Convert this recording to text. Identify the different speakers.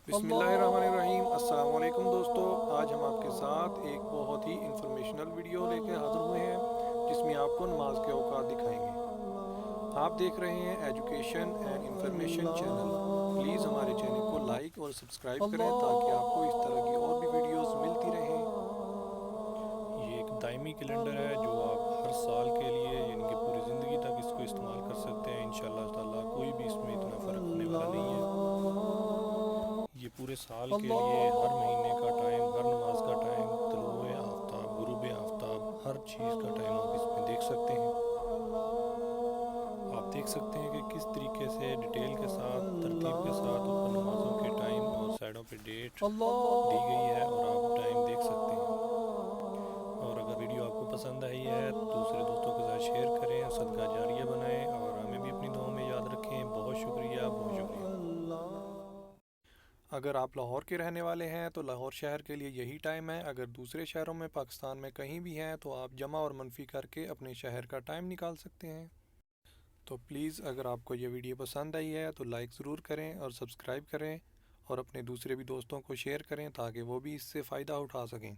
Speaker 1: बिस्मिल्लाहिर्रहमानिर्रहीम। अस्सलाम वालेकुम दोस्तों, आज हम आपके साथ एक बहुत ही इंफॉर्मेशनल वीडियो लेकर हाज़िर हुए हैं जिसमें आपको नमाज के औकात दिखाएंगे। आप देख रहे हैं education and information channel. Please हमारे चैनल को लाइक और सब्सक्राइब करें ताकि आपको इस तरह की और भी वीडियोस मिलती रहें। ये एक दायमी कैलेंडर है जो आप हर साल के लिए यानी कि पूरी ज़िंदगी तक इसको इस्तेमाल कर सकते हैं। इंशाअल्लाह ताला कोई भी इसमें इतना फ़र्क होने वाला नहीं है। ये पूरे साल के लिए हर महीने का टाइम, हर नमाज का टाइम, तुलुए आफ्ताब, गुरूब आफ्ताब, हर चीज़ का टाइम आप इसमें देख सकते हैं। आप देख सकते हैं कि किस तरीके से डिटेल के साथ, तरतीब के साथ ऊपर नमाज़ों के टाइम और साइडों पे डेट दी गई है और आप टाइम देख सकते हैं। और अगर वीडियो आपको पसंद आई है तो दूसरे दोस्तों के साथ शेयर करें, सदका जारिया बनाएं और हमें भी अपनी दुआओं में याद रखें। बहुत शुक्रिया, बहुत शुक्रिया। अगर आप लाहौर के रहने वाले हैं तो लाहौर शहर के लिए यही टाइम है। अगर दूसरे शहरों में पाकिस्तान में कहीं भी हैं तो आप जमा और मनफी करके अपने शहर का टाइम निकाल सकते हैं। तो प्लीज़ अगर आपको ये वीडियो पसंद आई है तो लाइक ज़रूर करें और सब्सक्राइब करें और अपने दूसरे भी दोस्तों को शेयर करें ताकि वो भी इससे फ़ायदा उठा सकें।